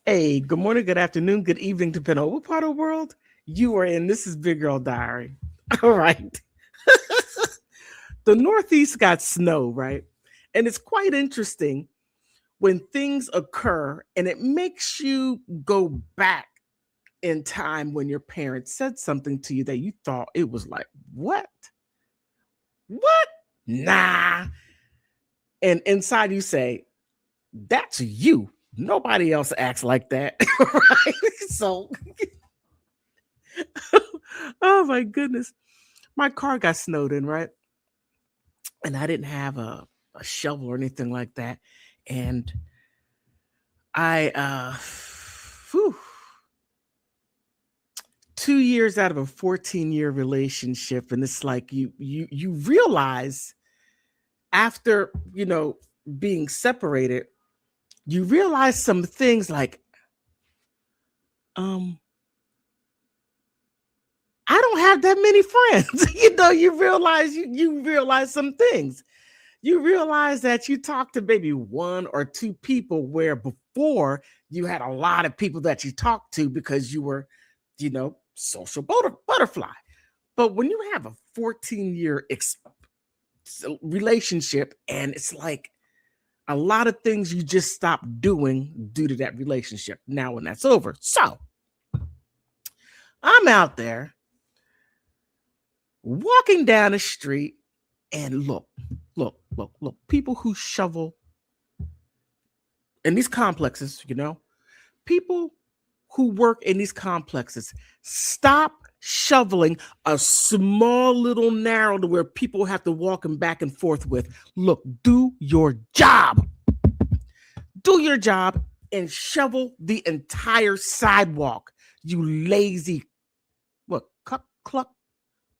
Hey, good morning, good afternoon, good evening, depending on what part of the world you are in. This is Big Girl Diary. All right. The Northeast got snow, right? And it's quite interesting when things occur and it makes you go back in time when your parents said something to you that you thought it was like, what? What? Nah. And inside you say, that's you. Nobody else acts like that. Right? So, oh my goodness. My car got snowed in, right? And I didn't have a shovel or anything like that. And I, whew, 2 years out of a 14-year relationship, and it's like you realize after being separated, you realize some things like, um, I don't have that many friends. You realize some things. You realize that you talk to maybe one or two people where before you had a lot of people that you talked to because you were, social butterfly. But when you have a 14-year relationship and it's like a lot of things you just stop doing due to that relationship now when that's over. So I'm out there walking down the street and look, people who shovel in these complexes, people who work in these complexes, stop shoveling a small little narrow to where people have to walk them back and forth with. Look, do your job. Do your job and shovel the entire sidewalk. You lazy, cluck,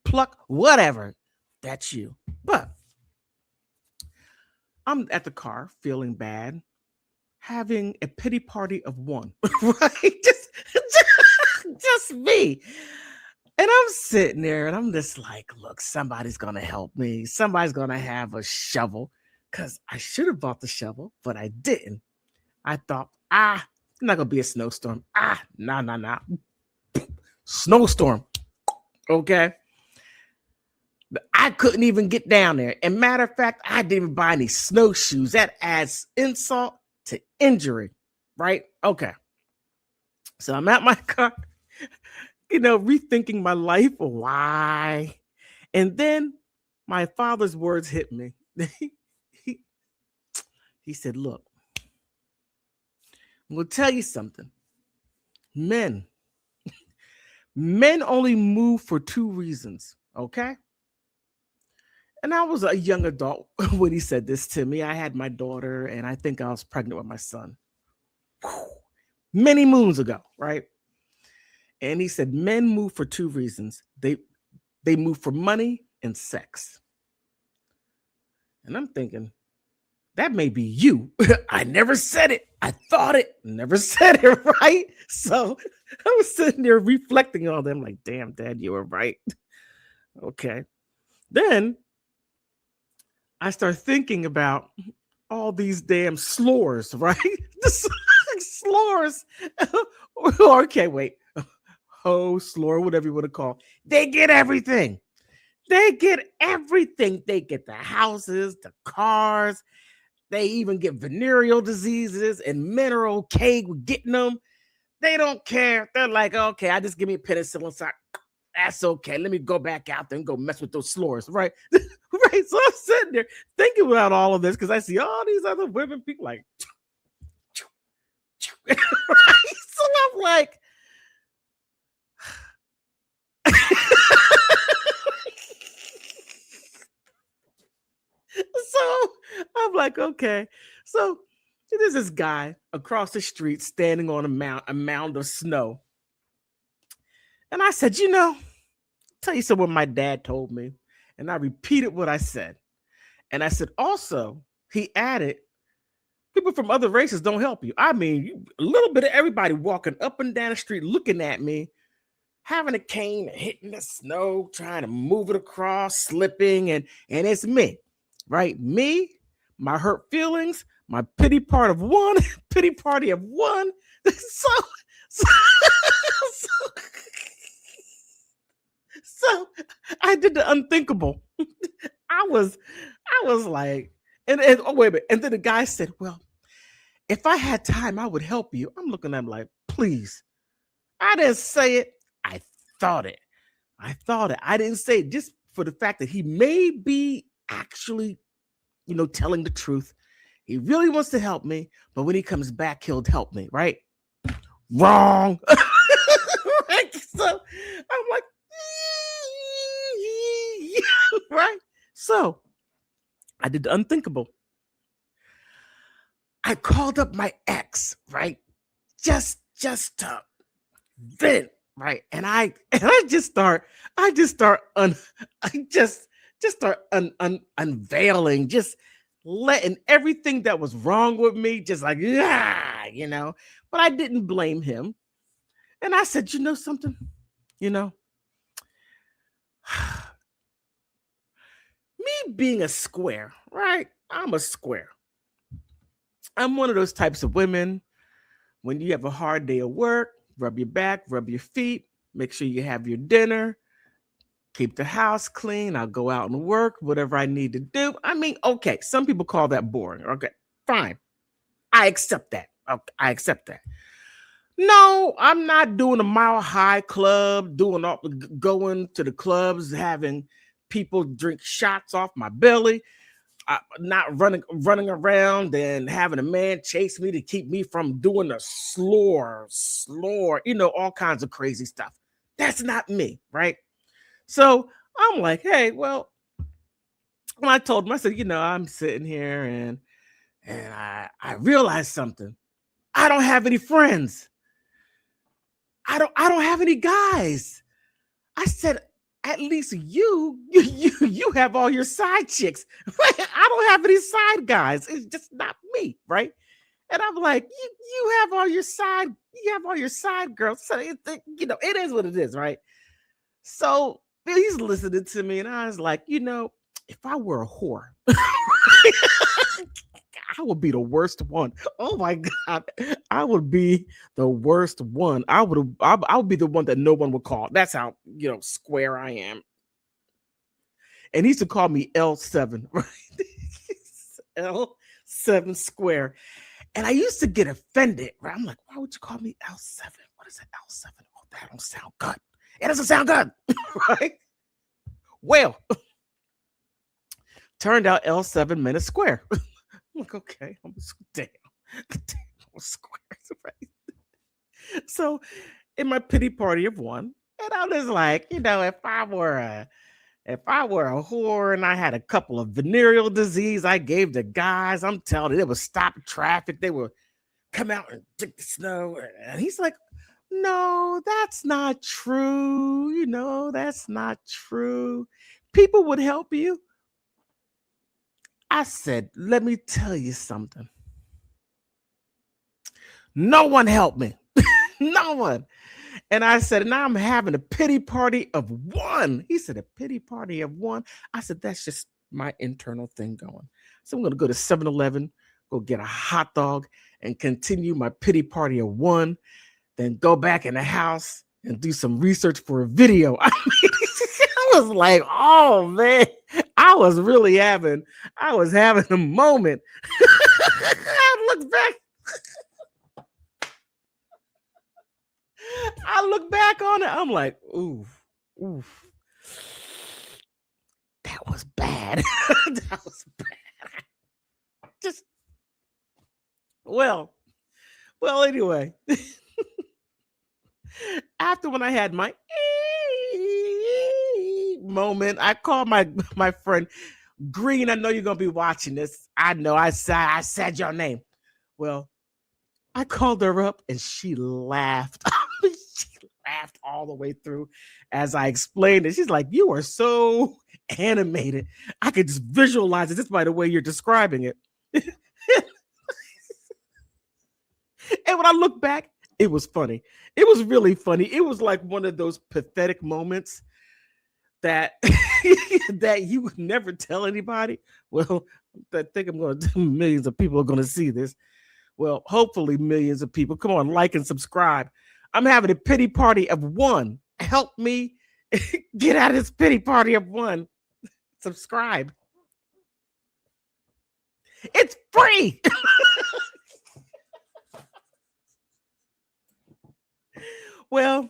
pluck, whatever. That's you. But I'm at the car feeling bad, having a pity party of one, right? Just me. And I'm sitting there and I'm just like, look, somebody's going to help me. Somebody's going to have a shovel because I should have bought the shovel, but I didn't. I thought, not going to be a snowstorm. Nah. Snowstorm. Okay. I couldn't even get down there. And matter of fact, I didn't even buy any snowshoes. That adds insult to injury, right? Okay. So I'm at my car, rethinking my life. Why? And then my father's words hit me. He said, look, I'm going to tell you something. Men only move for two reasons, okay? And I was a young adult when he said this to me. I had my daughter, and I think I was pregnant with my son. Many moons ago, right? And he said, men move for two reasons. They move for money and sex. And I'm thinking, that may be you. I never said it. I thought it, never said it, right? So I was sitting there reflecting on them like, damn, Dad, you were right. Okay. Then I start thinking about all these damn slurs, right? The slurs. Okay, wait. Slur, whatever you want to call. They get everything. They get everything. They get the houses, the cars. They even get venereal diseases, and men are okay with getting them. They don't care. They're like, okay, I just give me a penicillin. So that's okay. Let me go back out there and go mess with those slurs, right? Right. So I'm sitting there thinking about all of this because I see all these other women, people like, right? So I'm like, so I'm like, okay. So there's this guy across the street standing on a mound of snow. And I said, tell you something what my dad told me. And I repeated what I said. And I said, also, he added, people from other races don't help you. I mean, a little bit of everybody walking up and down the street looking at me, having a cane, hitting the snow, trying to move it across, slipping, and it's me, right? Me, my hurt feelings, My pity part of one, pity party of one. So, so, so, so I did the unthinkable. I was, I was like, and oh wait a minute. And then the guy said, "Well, if I had time, I would help you." I'm looking at him like, please. I didn't say it. I thought it. I thought it. I didn't say it just for the fact that he may be actually, telling the truth. He really wants to help me, but when he comes back, he'll help me, right? Wrong. Right? So I'm like, right? So I did the unthinkable. I called up my ex, right? Just to vent, right? And I just start unveiling, just letting everything that was wrong with me, just like, yeah. But I didn't blame him. And I said, you know something? You know, me being a square, right? I'm a square. I'm one of those types of women. When you have a hard day of work, rub your back, rub your feet, make sure you have your dinner, keep the house clean. I'll go out and work, whatever I need to do. I mean, okay, some people call that boring. Okay, fine. I accept that. Okay, I accept that. No, I'm not doing a mile high club, going to the clubs, having people drink shots off my belly. Not running around and having a man chase me to keep me from doing a slore, all kinds of crazy stuff. That's not me, right? So I'm like, hey, well, when I told him, I said, I'm sitting here and I realized something. I don't have any friends. I don't have any guys. I said, at least you have all your side chicks. I don't have any side guys. It's just not me, right? And I'm like, you have all your side girls. So it is what it is, right? So he's listening to me, and I was like, if I were a whore, I would be the worst one. Oh my God. I would be the worst one. I would be the one that no one would call. That's how, square I am. And he used to call me L7, right? L7 square. And I used to get offended, right? I'm like, why would you call me L7? What is it, L7? Oh, that don't sound good. It doesn't sound good, right? Well, turned out L7 meant a square. I'm like, okay, damn squares, right? So in my pity party of one, and I was like, if I were a whore and I had a couple of venereal disease I gave to guys, I'm telling you, they would stop traffic. They would come out and dig the snow. And he's like, no, that's not true. That's not true. People would help you. I said, let me tell you something. No one helped me. No one. And I said, now I'm having a pity party of one. He said, a pity party of one. I said, that's just my internal thing going. So I'm going to go to 7-Eleven, go get a hot dog, and continue my pity party of one. Then go back in the house and do some research for a video. I was like, oh man, I was having a moment. I look back. I look back on it. I'm like, oof. That was bad. That was bad. Just well, anyway. After when I had my moment, I called my friend Green. I know you're gonna be watching this. I know I said your name. Well, I called her up and she laughed. She laughed all the way through as I explained it. She's like, you are so animated. I could just visualize it just by the way you're describing it. And when I look back, it was funny. It was really funny. It was like one of those pathetic moments that that you would never tell anybody. Well, I think I'm going to millions of people are going to see this. Well, hopefully millions of people. Come on, like and subscribe. I'm having a pity party of one. Help me get out of this pity party of one. Subscribe. It's free. Well,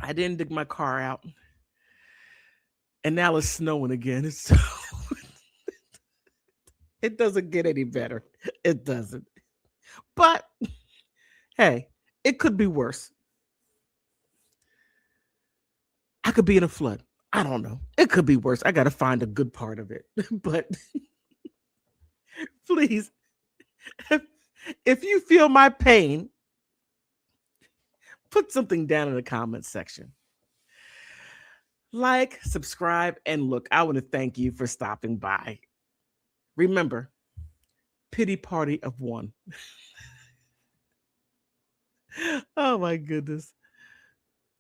I didn't dig my car out. And now it's snowing again. So it doesn't get any better. It doesn't. But hey, it could be worse. I could be in a flood. I don't know. It could be worse. I got to find a good part of it. But please, if you feel my pain, put something down in the comments section. Like, subscribe, and look, I want to thank you for stopping by. Remember, pity party of one. Oh my goodness.